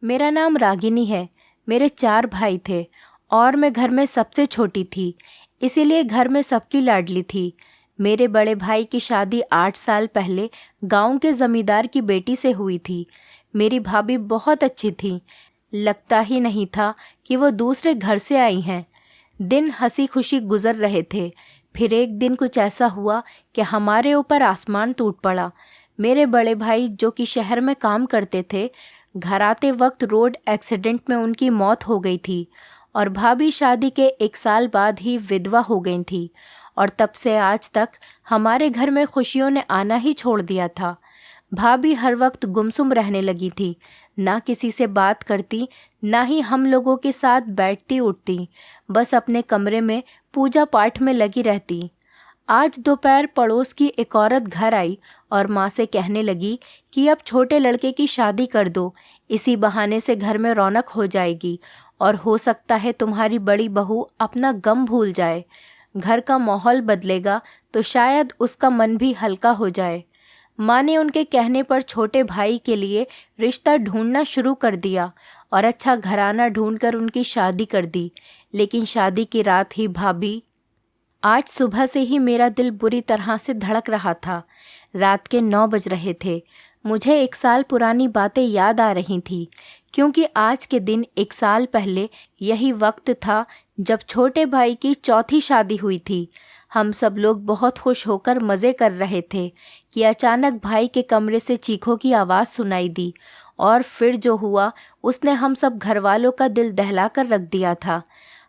मेरा नाम रागिनी है। मेरे 4 भाई थे और मैं घर में सबसे छोटी थी, इसीलिए घर में सबकी लाडली थी। मेरे बड़े भाई की शादी 8 साल पहले गांव के जमींदार की बेटी से हुई थी। मेरी भाभी बहुत अच्छी थी, लगता ही नहीं था कि वो दूसरे घर से आई हैं। दिन हंसी खुशी गुजर रहे थे। फिर एक दिन कुछ ऐसा हुआ कि हमारे ऊपर आसमान टूट पड़ा। मेरे बड़े भाई जो कि शहर में काम करते थे, घर आते वक्त रोड एक्सीडेंट में उनकी मौत हो गई थी और भाभी शादी के 1 साल बाद ही विधवा हो गई थी। और तब से आज तक हमारे घर में खुशियों ने आना ही छोड़ दिया था। भाभी हर वक्त गुमसुम रहने लगी थी, ना किसी से बात करती, ना ही हम लोगों के साथ बैठती उठती, बस अपने कमरे में पूजा पाठ में लगी रहती। आज दोपहर पड़ोस की एक औरत घर आई और माँ से कहने लगी कि अब छोटे लड़के की शादी कर दो, इसी बहाने से घर में रौनक हो जाएगी और हो सकता है तुम्हारी बड़ी बहू अपना गम भूल जाए। घर का माहौल बदलेगा तो शायद उसका मन भी हल्का हो जाए। माँ ने उनके कहने पर छोटे भाई के लिए रिश्ता ढूंढना शुरू कर दिया और अच्छा घराना ढूंढकर उनकी शादी कर दी। लेकिन शादी की रात ही भाभी, आज सुबह से ही मेरा दिल बुरी तरह से धड़क रहा था। रात के 9 बज रहे थे। मुझे 1 साल पुरानी बातें याद आ रही थी, क्योंकि आज के दिन 1 साल पहले यही वक्त था जब छोटे भाई की चौथी शादी हुई थी। हम सब लोग बहुत खुश होकर मज़े कर रहे थे कि अचानक भाई के कमरे से चीखों की आवाज़ सुनाई दी और फिर जो हुआ उसने हम सब घर वालों का दिल दहला कर रख दिया था।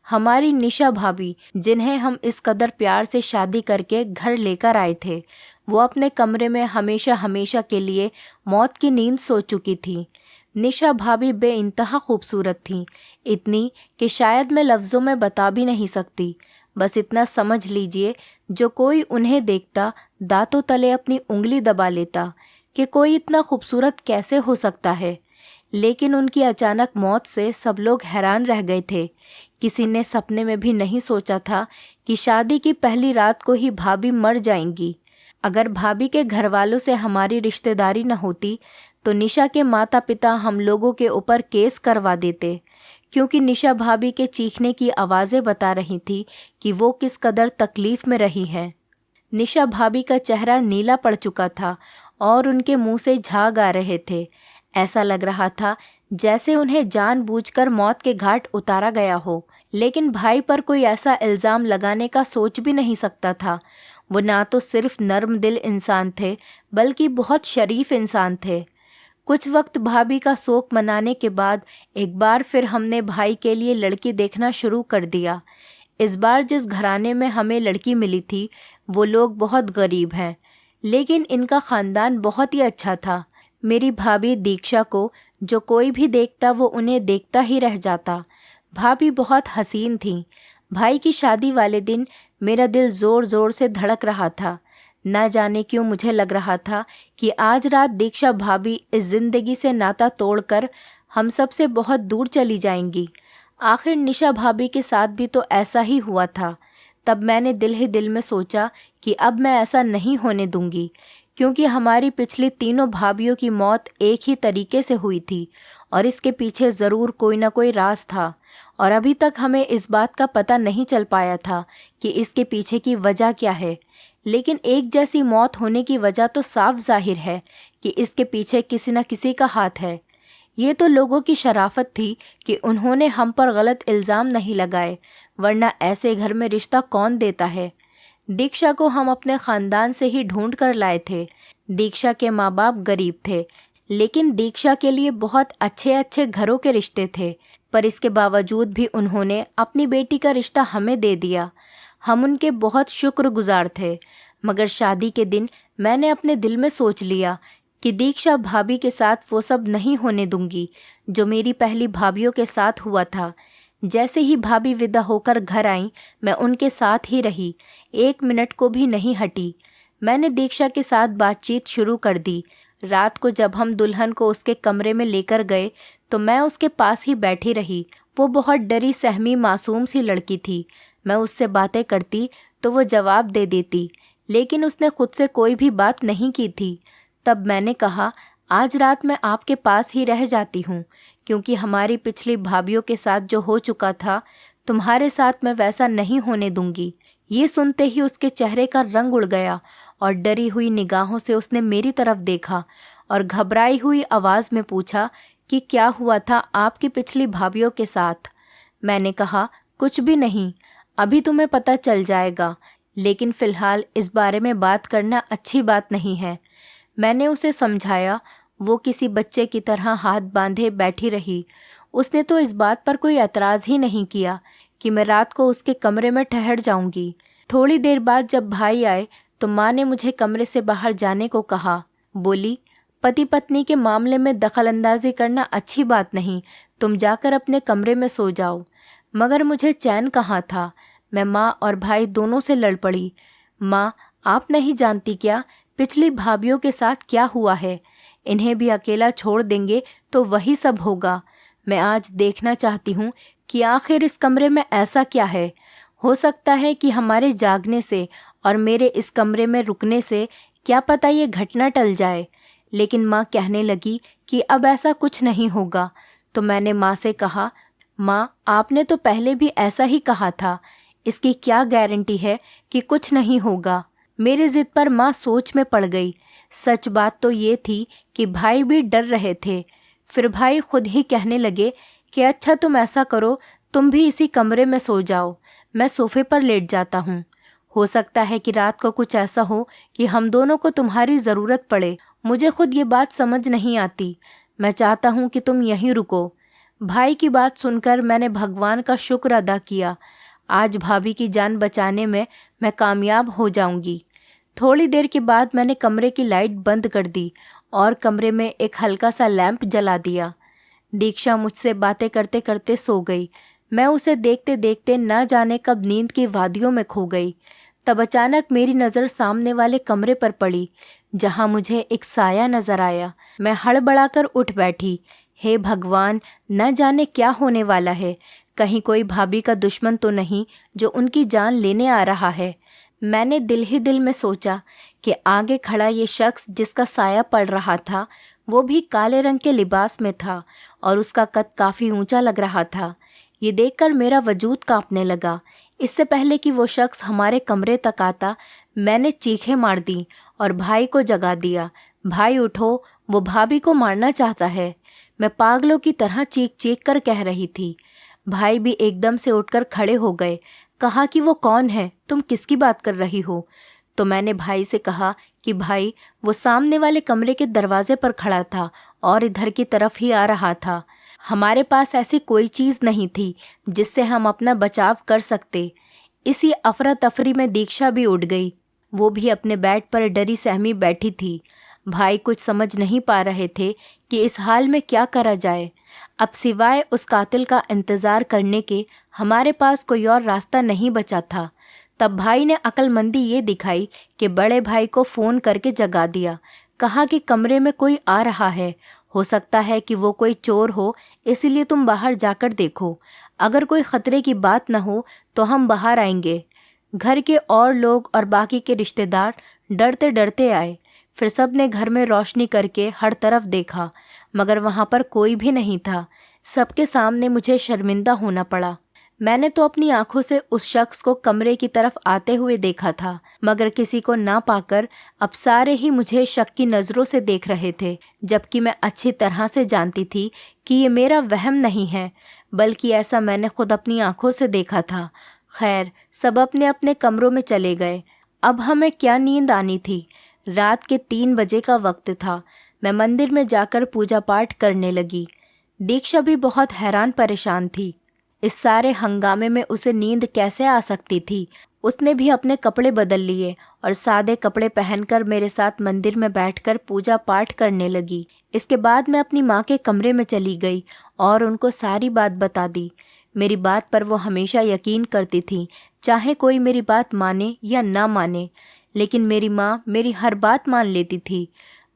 हमारी निशा भाभी, जिन्हें हम इस कदर प्यार से शादी करके घर लेकर आए थे, वो अपने कमरे में हमेशा हमेशा के लिए मौत की नींद सो चुकी थी। निशा भाभी बेइंतहा खूबसूरत थीं, इतनी कि शायद मैं लफ्ज़ों में बता भी नहीं सकती। बस इतना समझ लीजिए, जो कोई उन्हें देखता दांतों तले अपनी उंगली दबा लेता कि कोई इतना खूबसूरत कैसे हो सकता है। लेकिन उनकी अचानक मौत से सब लोग हैरान रह गए थे। किसी ने सपने में भी नहीं सोचा था कि शादी की पहली रात को ही भाभी मर जाएंगी। अगर भाभी के घर वालों से हमारी रिश्तेदारी न होती तो निशा के माता पिता हम लोगों के ऊपर केस करवा देते, क्योंकि निशा भाभी के चीखने की आवाज़ें बता रही थी कि वो किस कदर तकलीफ़ में रही हैं। निशा भाभी का चेहरा नीला पड़ चुका था और उनके मुंह से झाग आ रहे थे। ऐसा लग रहा था जैसे उन्हें जानबूझकर मौत के घाट उतारा गया हो। लेकिन भाई पर कोई ऐसा इल्ज़ाम लगाने का सोच भी नहीं सकता था। वो ना तो सिर्फ नर्म दिल इंसान थे, बल्कि बहुत शरीफ इंसान थे। कुछ वक्त भाभी का शोक मनाने के बाद एक बार फिर हमने भाई के लिए लड़की देखना शुरू कर दिया। इस बार जिस घराने में हमें लड़की मिली थी, वो लोग बहुत गरीब हैं, लेकिन इनका ख़ानदान बहुत ही अच्छा था। मेरी भाभी दीक्षा को जो कोई भी देखता वो उन्हें देखता ही रह जाता। भाभी बहुत हसीन थी। भाई की शादी वाले दिन मेरा दिल ज़ोर ज़ोर से धड़क रहा था। ना जाने क्यों मुझे लग रहा था कि आज रात दीक्षा भाभी इस ज़िंदगी से नाता तोड़कर हम सब से बहुत दूर चली जाएंगी। आखिर निशा भाभी के साथ भी तो ऐसा ही हुआ था। तब मैंने दिल ही दिल में सोचा कि अब मैं ऐसा नहीं होने दूंगी, क्योंकि हमारी पिछली तीनों भाभियों की मौत एक ही तरीके से हुई थी और इसके पीछे ज़रूर कोई ना कोई राज था। और अभी तक हमें इस बात का पता नहीं चल पाया था कि इसके पीछे की वजह क्या है। लेकिन एक जैसी मौत होने की वजह तो साफ जाहिर है कि इसके पीछे किसी न किसी का हाथ है। ये तो लोगों की शराफत थी कि उन्होंने हम पर गलत इल्ज़ाम नहीं लगाए, वरना ऐसे घर में रिश्ता कौन देता है। दीक्षा को हम अपने ख़ानदान से ही ढूंढ कर लाए थे। दीक्षा के माँ बाप गरीब थे, लेकिन दीक्षा के लिए बहुत अच्छे अच्छे घरों के रिश्ते थे, पर इसके बावजूद भी उन्होंने अपनी बेटी का रिश्ता हमें दे दिया। हम उनके बहुत शुक्रगुजार थे। मगर शादी के दिन मैंने अपने दिल में सोच लिया कि दीक्षा भाभी के साथ वो सब नहीं होने दूंगी जो मेरी पहली भाभीयों के साथ हुआ था। जैसे ही भाभी विदा होकर घर आई, मैं उनके साथ ही रही, 1 मिनट को भी नहीं हटी। मैंने दीक्षा के साथ बातचीत शुरू कर दी। रात को जब हम दुल्हन को उसके कमरे में लेकर गए तो मैं उसके पास ही बैठी रही। वो बहुत डरी सहमी मासूम सी लड़की थी। मैं उससे बातें करती तो वो जवाब दे देती, लेकिन उसने खुद से कोई भी बात नहीं की थी। तब मैंने कहा, आज रात मैं आपके पास ही रह जाती हूँ, क्योंकि हमारी पिछली भाभीियों के साथ जो हो चुका था, तुम्हारे साथ मैं वैसा नहीं होने दूंगी। ये सुनते ही उसके चेहरे का रंग उड़ गया और डरी हुई निगाहों से उसने मेरी तरफ देखा और घबराई हुई आवाज़ में पूछा कि क्या हुआ था आपकी पिछली भाभीियों के साथ। मैंने कहा, कुछ भी नहीं, अभी तुम्हें पता चल जाएगा, लेकिन फ़िलहाल इस बारे में बात करना अच्छी बात नहीं है। मैंने उसे समझाया। वो किसी बच्चे की तरह हाथ बांधे बैठी रही। उसने तो इस बात पर कोई एतराज़ ही नहीं किया कि मैं रात को उसके कमरे में ठहर जाऊंगी। थोड़ी देर बाद जब भाई आए तो माँ ने मुझे कमरे से बाहर जाने को कहा। बोली, पति पत्नी के मामले में दखलंदाजी करना अच्छी बात नहीं, तुम जाकर अपने कमरे में सो जाओ। मगर मुझे चैन कहाँ था। मैं माँ और भाई दोनों से लड़ पड़ी। माँ, आप नहीं जानती क्या पिछली भाभीियों के साथ क्या हुआ है? इन्हें भी अकेला छोड़ देंगे तो वही सब होगा। मैं आज देखना चाहती हूँ कि आखिर इस कमरे में ऐसा क्या है। हो सकता है कि हमारे जागने से और मेरे इस कमरे में रुकने से क्या पता ये घटना टल जाए। लेकिन माँ कहने लगी कि अब ऐसा कुछ नहीं होगा। तो मैंने माँ से कहा, माँ, आपने तो पहले भी ऐसा ही कहा था, इसकी क्या गारंटी है कि कुछ नहीं होगा। मेरी जिद पर माँ सोच में पड़ गई। सच बात तो ये थी कि भाई भी डर रहे थे। फिर भाई खुद ही कहने लगे कि अच्छा तुम ऐसा करो, तुम भी इसी कमरे में सो जाओ, मैं सोफे पर लेट जाता हूँ। हो सकता है कि रात को कुछ ऐसा हो कि हम दोनों को तुम्हारी ज़रूरत पड़े। मुझे खुद ये बात समझ नहीं आती। मैं चाहता हूँ कि तुम यहीं रुको। भाई की बात सुनकर मैंने भगवान का शुक्र अदा किया। आज भाभी की जान बचाने में मैं कामयाब हो जाऊंगी। थोड़ी देर के बाद मैंने कमरे की लाइट बंद कर दी और कमरे में एक हल्का सा लैंप जला दिया। दीक्षा मुझसे बातें करते करते सो गई। मैं उसे देखते देखते न जाने कब नींद की वादियों में खो गई। तब अचानक मेरी नज़र सामने वाले कमरे पर पड़ी, जहां मुझे एक साया नज़र आया। मैं हड़बड़ाकर उठ बैठी। हे भगवान, न जाने क्या होने वाला है। कहीं कोई भाभी का दुश्मन तो नहीं जो उनकी जान लेने आ रहा है। मैंने दिल ही दिल में सोचा कि आगे खड़ा ये शख्स जिसका साया पड़ रहा था, वो भी काले रंग के लिबास में था और उसका कद काफ़ी ऊंचा लग रहा था। ये देखकर मेरा वजूद कांपने लगा। इससे पहले कि वो शख्स हमारे कमरे तक आता, मैंने चीखें मार दी और भाई को जगा दिया। भाई उठो, वो भाभी को मारना चाहता है। मैं पागलों की तरह चीख चीख कर कह रही थी। भाई भी एकदम से उठकर खड़े हो गए। कहा कि वो कौन है, तुम किसकी बात कर रही हो? तो मैंने भाई से कहा कि भाई, वो सामने वाले कमरे के दरवाजे पर खड़ा था और इधर की तरफ ही आ रहा था। हमारे पास ऐसी कोई चीज़ नहीं थी जिससे हम अपना बचाव कर सकते। इसी अफरा तफरी में दीक्षा भी उठ गई। वो भी अपने बेड पर डरी सहमी बैठी थी। भाई कुछ समझ नहीं पा रहे थे कि इस हाल में क्या करा जाए। अब सिवाय उस कातिल का इंतज़ार करने के हमारे पास कोई और रास्ता नहीं बचा था। तब भाई ने अक्लमंदी ये दिखाई कि बड़े भाई को फ़ोन करके जगा दिया। कहा कि कमरे में कोई आ रहा है, हो सकता है कि वो कोई चोर हो, इसीलिए तुम बाहर जाकर देखो। अगर कोई ख़तरे की बात न हो तो हम बाहर आएंगे। घर के और लोग और बाकी के रिश्तेदार डरते डरते आए। फिर सब ने घर में रोशनी करके हर तरफ देखा, मगर वहाँ पर कोई भी नहीं था। सबके सामने मुझे शर्मिंदा होना पड़ा। मैंने तो अपनी आंखों से उस शख्स को कमरे की तरफ आते हुए देखा था, मगर किसी को ना पाकर अब सारे ही मुझे शक की नज़रों से देख रहे थे, जबकि मैं अच्छी तरह से जानती थी कि ये मेरा वहम नहीं है, बल्कि ऐसा मैंने खुद अपनी आंखों से देखा था। खैर, सब अपने अपने कमरों में चले गए। अब हमें क्या नींद आनी थी। रात के 3 बजे का वक्त था। मैं मंदिर में जाकर पूजा पाठ करने लगी। दीक्षा भी बहुत हैरान परेशान थी। इस सारे हंगामे में उसे नींद कैसे आ सकती थी। उसने भी अपने कपड़े बदल लिए और सादे कपड़े पहनकर मेरे साथ मंदिर में बैठकर पूजा पाठ करने लगी। इसके बाद मैं अपनी माँ के कमरे में चली गई और उनको सारी बात बता दी। मेरी बात पर वो हमेशा यकीन करती थी, चाहे कोई मेरी बात माने या ना माने। लेकिन मेरी माँ मेरी हर बात मान लेती थी।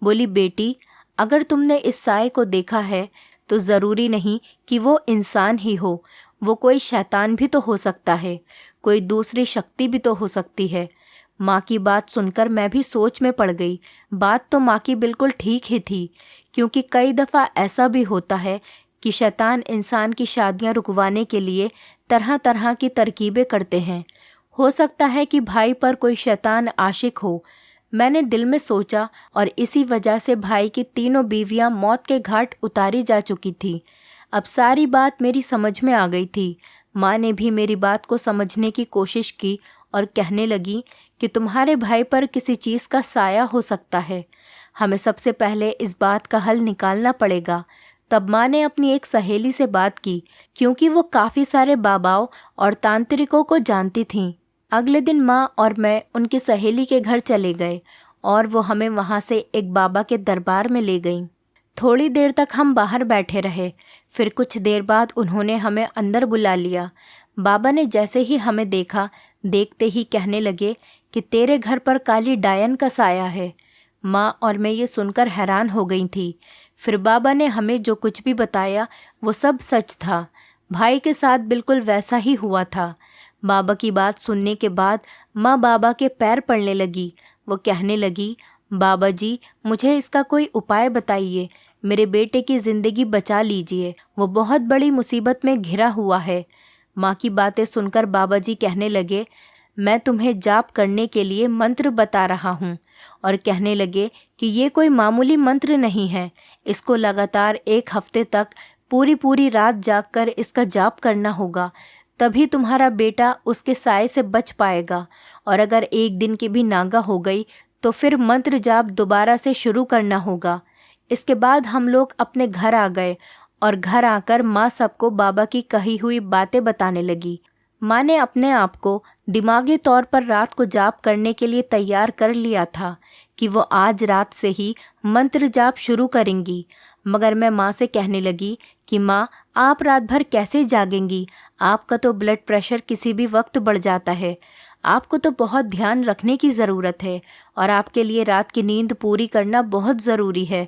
बोली, बेटी, अगर तुमने इस साए को देखा है तो ज़रूरी नहीं कि वो इंसान ही हो, वो कोई शैतान भी तो हो सकता है, कोई दूसरी शक्ति भी तो हो सकती है। माँ की बात सुनकर मैं भी सोच में पड़ गई। बात तो माँ की बिल्कुल ठीक ही थी, क्योंकि कई दफ़ा ऐसा भी होता है कि शैतान इंसान की शादियां रुकवाने के लिए तरह तरह की तरकीबें करते हैं। हो सकता है कि भाई पर कोई शैतान आशिक हो। मैंने दिल में सोचा और इसी वजह से भाई की तीनों बीवियां मौत के घाट उतारी जा चुकी थी। अब सारी बात मेरी समझ में आ गई थी। माँ ने भी मेरी बात को समझने की कोशिश की और कहने लगी कि तुम्हारे भाई पर किसी चीज़ का साया हो सकता है। हमें सबसे पहले इस बात का हल निकालना पड़ेगा। तब माँ ने अपनी एक सहेली से बात की, क्योंकि वो काफ़ी सारे बाबाओं और तांत्रिकों को जानती थीं। अगले दिन माँ और मैं उनकी सहेली के घर चले गए और वो हमें वहाँ से एक बाबा के दरबार में ले गईं। थोड़ी देर तक हम बाहर बैठे रहे। फिर कुछ देर बाद उन्होंने हमें अंदर बुला लिया। बाबा ने जैसे ही हमें देखा, देखते ही कहने लगे कि तेरे घर पर काली डायन का साया है। माँ और मैं ये सुनकर हैरान हो गई थी। फिर बाबा ने हमें जो कुछ भी बताया वो सब सच था। भाई के साथ बिल्कुल वैसा ही हुआ था। बाबा की बात सुनने के बाद माँ बाबा के पैर पड़ने लगी। वो कहने लगी, बाबा जी, मुझे इसका कोई उपाय बताइए। मेरे बेटे की ज़िंदगी बचा लीजिए, वो बहुत बड़ी मुसीबत में घिरा हुआ है। माँ की बातें सुनकर बाबा जी कहने लगे, मैं तुम्हें जाप करने के लिए मंत्र बता रहा हूँ। और कहने लगे कि ये कोई मामूली मंत्र नहीं है। इसको लगातार 1 हफ्ते तक पूरी पूरी रात जागकर इसका जाप करना होगा, तभी तुम्हारा बेटा उसके साए से बच पाएगा। और अगर 1 दिन की भी नागा हो गई तो फिर मंत्र जाप दोबारा से शुरू करना होगा। इसके बाद हम लोग अपने घर आ गए और घर आकर माँ सबको बाबा की कही हुई बातें बताने लगी। माँ ने अपने आप को दिमागी तौर पर रात को जाप करने के लिए तैयार कर लिया था कि वो आज रात से ही मंत्र जाप शुरू करेंगी। मगर मैं माँ से कहने लगी कि माँ, आप रात भर कैसे जागेंगी? आपका तो ब्लड प्रेशर किसी भी वक्त बढ़ जाता है। आपको तो बहुत ध्यान रखने की ज़रूरत है और आपके लिए रात की नींद पूरी करना बहुत ज़रूरी है।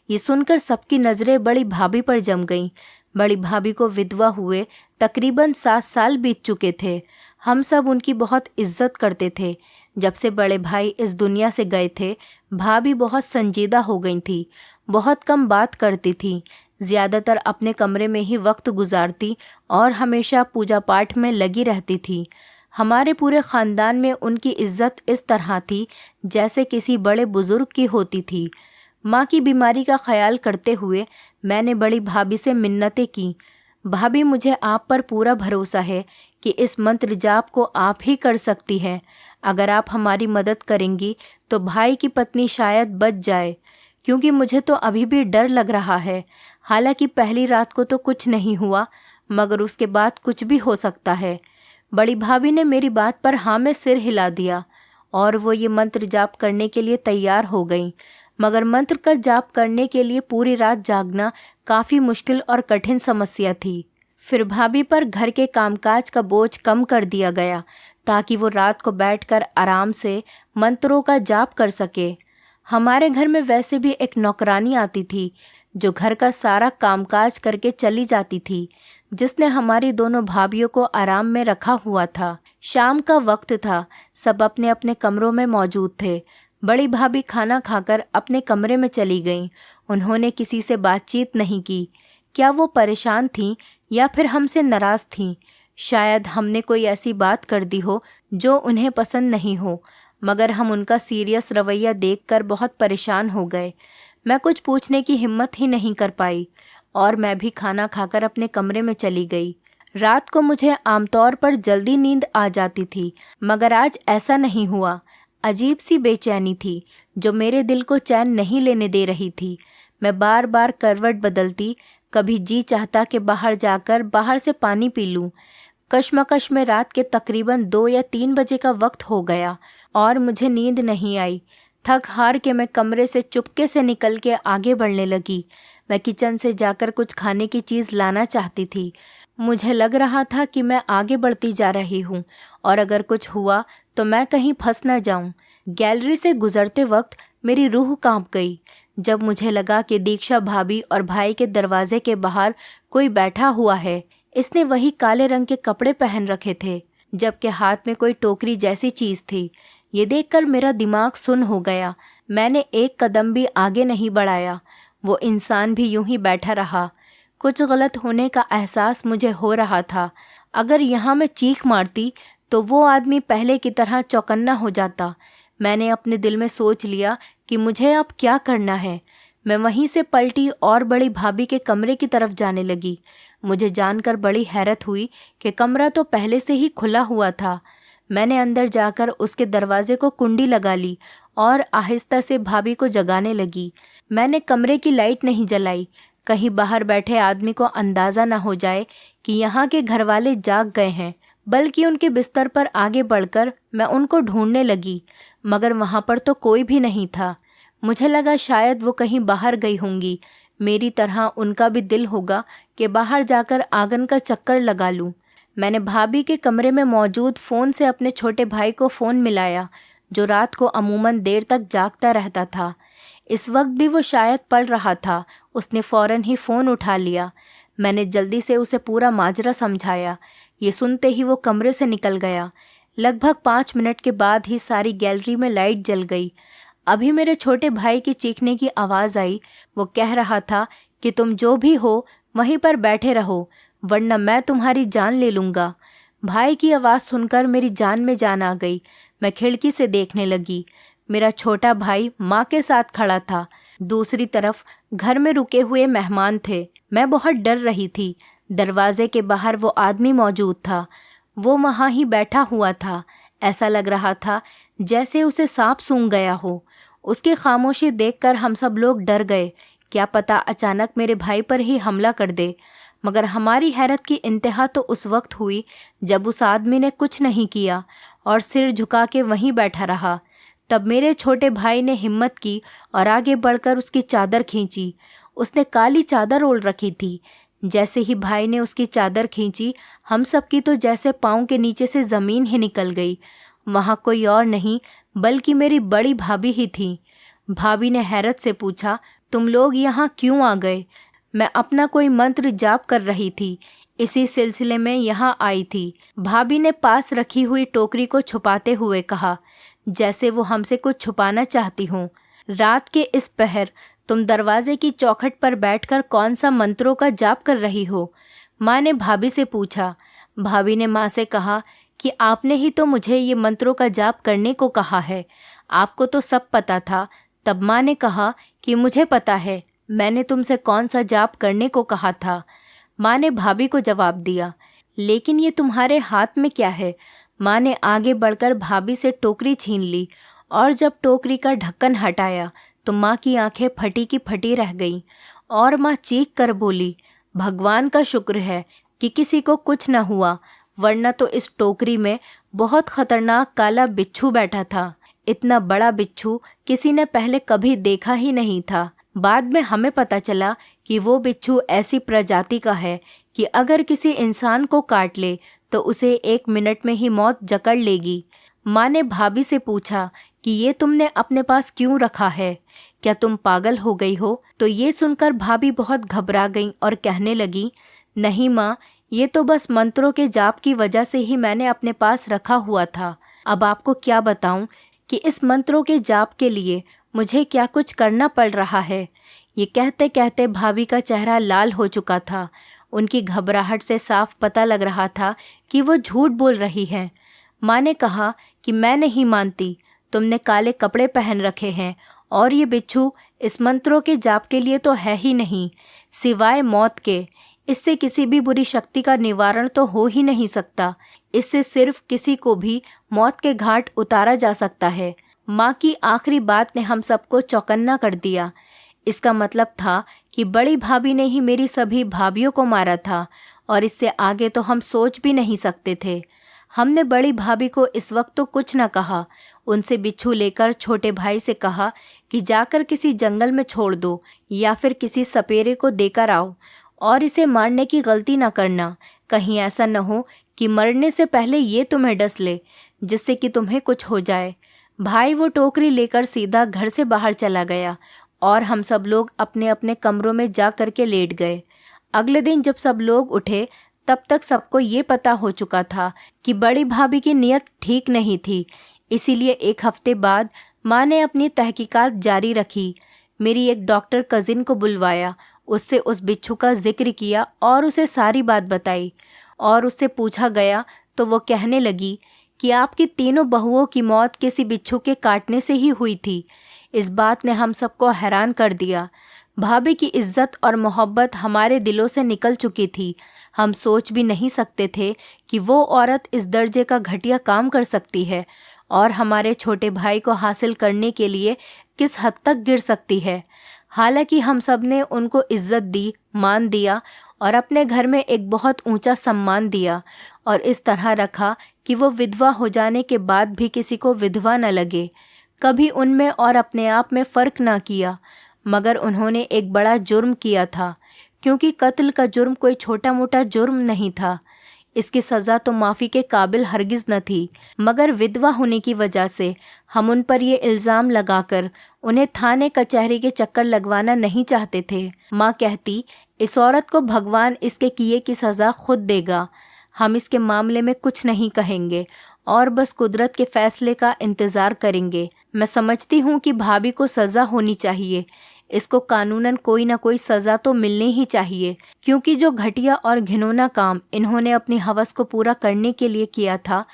ये सुनकर सबकी नज़रें बड़ी भाभी पर जम गईं। बड़ी भाभी को विधवा हुए तकरीबन 7 साल बीत चुके थे। हम सब उनकी बहुत इज्जत करते थे। जब से बड़े भाई इस दुनिया से गए थे, भाभी बहुत संजीदा हो गई थी। बहुत कम बात करती थी, ज़्यादातर अपने कमरे में ही वक्त गुजारती और हमेशा पूजा पाठ में लगी रहती थी। हमारे पूरे ख़ानदान में उनकी इज्जत इस तरह थी जैसे किसी बड़े बुज़ुर्ग की होती थी। माँ की बीमारी का ख्याल करते हुए मैंने बड़ी भाभी से मिन्नतें की, भाभी, मुझे आप पर पूरा भरोसा है कि इस मंत्र जाप को आप ही कर सकती हैं। अगर आप हमारी मदद करेंगी तो भाई की पत्नी शायद बच जाए, क्योंकि मुझे तो अभी भी डर लग रहा है। हालांकि पहली रात को तो कुछ नहीं हुआ, मगर उसके बाद कुछ भी हो सकता है। बड़ी भाभी ने मेरी बात पर हाँ में सिर हिला दिया और वो ये मंत्र जाप करने के लिए तैयार हो गई। मगर मंत्र का जाप करने के लिए पूरी रात जागना काफ़ी मुश्किल और कठिन समस्या थी। फिर भाभी पर घर के कामकाज का बोझ कम कर दिया गया ताकि वो रात को बैठकर आराम से मंत्रों का जाप कर सके। हमारे घर में वैसे भी एक नौकरानी आती थी जो घर का सारा कामकाज करके चली जाती थी, जिसने हमारी दोनों भाभियों को आराम में रखा हुआ था। शाम का वक्त था, सब अपने अपने कमरों में मौजूद थे। बड़ी भाभी खाना खाकर अपने कमरे में चली गईं। उन्होंने किसी से बातचीत नहीं की। क्या वो परेशान थीं या फिर हमसे नाराज़ थीं? शायद हमने कोई ऐसी बात कर दी हो जो उन्हें पसंद नहीं हो, मगर हम उनका सीरियस रवैया देखकर बहुत परेशान हो गए। मैं कुछ पूछने की हिम्मत ही नहीं कर पाई और मैं भी खाना खाकर अपने कमरे में चली गई। रात को मुझे आमतौर पर जल्दी नींद आ जाती थी, मगर आज ऐसा नहीं हुआ। अजीब सी बेचैनी थी जो मेरे दिल को चैन नहीं लेने दे रही थी। मैं बार बार करवट बदलती, कभी जी चाहता कि बाहर जाकर बाहर से पानी पी लूं। कश्मकश में रात के तकरीबन 2 या 3 बजे का वक्त हो गया और मुझे नींद नहीं आई। थक हार के मैं कमरे से चुपके से निकल के आगे बढ़ने लगी। मैं किचन से जाकर कुछ खाने की चीज़ लाना चाहती थी। मुझे लग रहा था कि मैं आगे बढ़ती जा रही हूँ और अगर कुछ हुआ तो मैं कहीं फंस न जाऊँ। गैलरी से गुजरते वक्त मेरी रूह कांप गई जब मुझे लगा कि दीक्षा भाभी और भाई के दरवाजे के बाहर कोई बैठा हुआ है। इसने वही काले रंग के कपड़े पहन रखे थे, जबकि हाथ में कोई टोकरी जैसी चीज़ थी। ये देखकर मेरा दिमाग सुन्न हो गया। मैंने एक कदम भी आगे नहीं बढ़ाया। वो इंसान भी यूं ही बैठा रहा। कुछ गलत होने का एहसास मुझे हो रहा था। अगर यहाँ मैं चीख मारती तो वो आदमी पहले की तरह चौकन्ना हो जाता। मैंने अपने दिल में सोच लिया कि मुझे अब क्या करना है। मैं वहीं से पलटी और बड़ी भाभी के कमरे की तरफ जाने लगी। मुझे जानकर बड़ी हैरत हुई कि कमरा तो पहले से ही खुला हुआ था। मैंने अंदर जाकर उसके दरवाजे को कुंडी लगा ली और आहिस्ता से भाभी को जगाने लगी। मैंने कमरे की लाइट नहीं जलाई, कहीं बाहर बैठे आदमी को अंदाज़ा न हो जाए कि यहाँ के घरवाले जाग गए हैं। बल्कि उनके बिस्तर पर आगे बढ़कर मैं उनको ढूंढने लगी, मगर वहाँ पर तो कोई भी नहीं था। मुझे लगा शायद वो कहीं बाहर गई होंगी। मेरी तरह उनका भी दिल होगा कि बाहर जाकर आंगन का चक्कर लगा लूं। मैंने भाभी के कमरे में मौजूद फ़ोन से अपने छोटे भाई को फ़ोन मिलाया, जो रात को अमूमन देर तक जागता रहता था। इस वक्त भी वो शायद पढ़ रहा था। उसने फ़ौरन ही फ़ोन उठा लिया। मैंने जल्दी से उसे पूरा माजरा समझाया। ये सुनते ही वो कमरे से निकल गया। लगभग 5 मिनट के बाद ही सारी गैलरी में लाइट जल गई। अभी मेरे छोटे भाई की चीखने की आवाज़ आई। वो कह रहा था कि तुम जो भी हो वहीं पर बैठे रहो, वरना मैं तुम्हारी जान ले लूँगा। भाई की आवाज़ सुनकर मेरी जान में जान आ गई। मैं खिड़की से देखने लगी। मेरा छोटा भाई माँ के साथ खड़ा था। दूसरी तरफ घर में रुके हुए मेहमान थे। मैं बहुत डर रही थी। दरवाजे के बाहर वो आदमी मौजूद था। वो वहाँ ही बैठा हुआ था। ऐसा लग रहा था जैसे उसे सांप सूंघ गया हो। उसकी खामोशी देखकर हम सब लोग डर गए। क्या पता अचानक मेरे भाई पर ही हमला कर दे। मगर हमारी हैरत की इंतहा तो उस वक्त हुई जब उस आदमी ने कुछ नहीं किया और सिर झुका के वहीं बैठा रहा। तब मेरे छोटे भाई ने हिम्मत की और आगे बढ़कर उसकी चादर खींची। उसने काली चादर ओढ़ रखी थी। जैसे ही भाई ने उसकी चादर खींची, हम सबकी तो जैसे पाँव के नीचे से ज़मीन ही निकल गई। वहाँ कोई और नहीं बल्कि मेरी बड़ी भाभी ही थी। भाभी ने हैरत से पूछा, तुम लोग यहाँ क्यों आ गए? मैं अपना कोई मंत्र जाप कर रही थी, इसी सिलसिले में यहाँ आई थी। भाभी ने पास रखी हुई टोकरी को छुपाते हुए कहा, जैसे वो हमसे कुछ छुपाना चाहती हूँ। रात के इस पहर तुम दरवाजे की चौखट पर बैठकर कौन सा मंत्रों का जाप कर रही हो? माँ ने भाभी से पूछा। भाभी ने माँ से कहा कि आपने ही तो मुझे ये मंत्रों का जाप करने को कहा है। आपको तो सब पता था। तब माँ ने कहा कि मुझे पता है, मैंने तुमसे कौन सा जाप करने को कहा था। माँ ने भाभी को जवाब दिया, लेकिन ये तुम्हारे हाथ में क्या है? माँ ने आगे बढ़कर भाभी से टोकरी छीन ली और जब टोकरी का ढक्कन हटाया तो माँ की आंखें फटी की फटी रह गईं और माँ चीख कर बोली, भगवान का शुक्र है कि किसी को कुछ न हुआ, वरना तो इस टोकरी में बहुत खतरनाक काला बिच्छू बैठा था। इतना बड़ा बिच्छू किसी ने पहले कभी देखा ही नहीं था। बाद में हमें पता चला कि वो बिच्छू ऐसी प्रजाति का है कि अगर किसी इंसान को काट ले तो उसे 1 मिनट में ही मौत जकड़ लेगी। माँ ने भाभी से पूछा कि ये तुमने अपने पास क्यों रखा है? क्या तुम पागल हो गई हो? तो ये सुनकर भाभी बहुत घबरा गई और कहने लगी, नहीं माँ, ये तो बस मंत्रों के जाप की वजह से ही मैंने अपने पास रखा हुआ था। अब आपको क्या बताऊं कि इस मंत्रों के जाप के लिए मुझे क्या कुछ करना पड़ रहा है। ये कहते कहते भाभी का चेहरा लाल हो चुका था। उनकी घबराहट से साफ पता लग रहा था कि वो झूठ बोल रही है। माँ ने कहा कि मैं नहीं मानती, तुमने काले कपड़े पहन रखे हैं और ये बिच्छू इस मंत्रों के जाप के लिए तो है ही नहीं, सिवाय मौत के। इससे किसी भी बुरी शक्ति का निवारण तो हो ही नहीं सकता। इससे सिर्फ किसी को भी मौत के घाट उतारा जा सकता है। माँ की आखिरी बात ने हम सबको चौकन्ना कर दिया। इसका मतलब था कि बड़ी भाभी ने ही मेरी सभी भाभियों को मारा था और इससे आगे तो हम सोच भी नहीं सकते थे। हमने बड़ी भाभी को इस वक्त तो कुछ न कहा। उनसे बिच्छू लेकर छोटे भाई से कहा कि जाकर किसी जंगल में छोड़ दो या फिर किसी सपेरे को देकर आओ और इसे मारने की गलती न करना। कहीं ऐसा न हो कि मरने से पहले ये तुम्हें डस ले, जिससे कि तुम्हें कुछ हो जाए। भाई वो टोकरी लेकर सीधा घर से बाहर चला गया और हम सब लोग अपने अपने कमरों में जा कर के लेट गए। अगले दिन जब सब लोग उठे तब तक सबको ये पता हो चुका था कि बड़ी भाभी की नीयत ठीक नहीं थी। इसीलिए 1 हफ्ते बाद माँ ने अपनी तहकीकात जारी रखी। मेरी एक डॉक्टर कज़िन को बुलवाया, उससे उस बिच्छू का जिक्र किया और उसे सारी बात बताई और उससे पूछा गया तो वो कहने लगी कि आपकी तीनों बहुओं की मौत किसी बिच्छू के काटने से ही हुई थी। इस बात ने हम सबको हैरान कर दिया। भाभी की इज्जत और मोहब्बत हमारे दिलों से निकल चुकी थी। हम सोच भी नहीं सकते थे कि वो औरत इस दर्जे का घटिया काम कर सकती है और हमारे छोटे भाई को हासिल करने के लिए किस हद तक गिर सकती है। हालांकि हम सब ने उनको इज्जत दी, मान दिया और अपने घर में एक बहुत ऊंचा सम्मान दिया और इस तरह रखा कि वो विधवा हो जाने के बाद भी किसी को विधवा न लगे। कभी उनमें और अपने आप में फ़र्क ना किया। मगर उन्होंने एक बड़ा जुर्म किया था, क्योंकि कत्ल का जुर्म कोई छोटा मोटा जुर्म नहीं था। इसकी सज़ा तो माफ़ी के काबिल हरगिज़ न थी, मगर विधवा होने की वजह से हम उन पर ये इल्ज़ाम लगाकर उन्हें थाने कचहरी के चक्कर लगवाना नहीं चाहते थे। माँ कहती, इस औरत को भगवान इसके किए की सज़ा खुद देगा। हम इसके मामले में कुछ नहीं कहेंगे और बस कुदरत के फैसले का इंतज़ार करेंगे। मैं समझती हूँ कि भाभी को सज़ा होनी चाहिए। इसको कानूनन कोई ना कोई सज़ा तो मिलनी ही चाहिए, क्योंकि जो घटिया और घिनौना काम इन्होंने अपनी हवस को पूरा करने के लिए किया था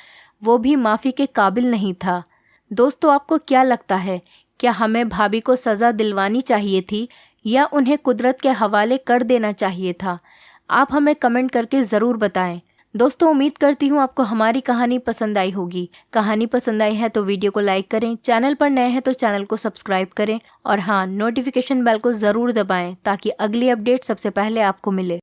वो भी माफ़ी के काबिल नहीं था। दोस्तों, आपको क्या लगता है, क्या हमें भाभी को सज़ा दिलवानी चाहिए थी या उन्हें कुदरत के हवाले कर देना चाहिए था? आप हमें कमेंट करके ज़रूर बताएं। दोस्तों, उम्मीद करती हूँ आपको हमारी कहानी पसंद आई होगी। कहानी पसंद आई है तो वीडियो को लाइक करें, चैनल पर नए हैं तो चैनल को सब्सक्राइब करें और हाँ, नोटिफिकेशन बेल को ज़रूर दबाएं ताकि अगली अपडेट सबसे पहले आपको मिले।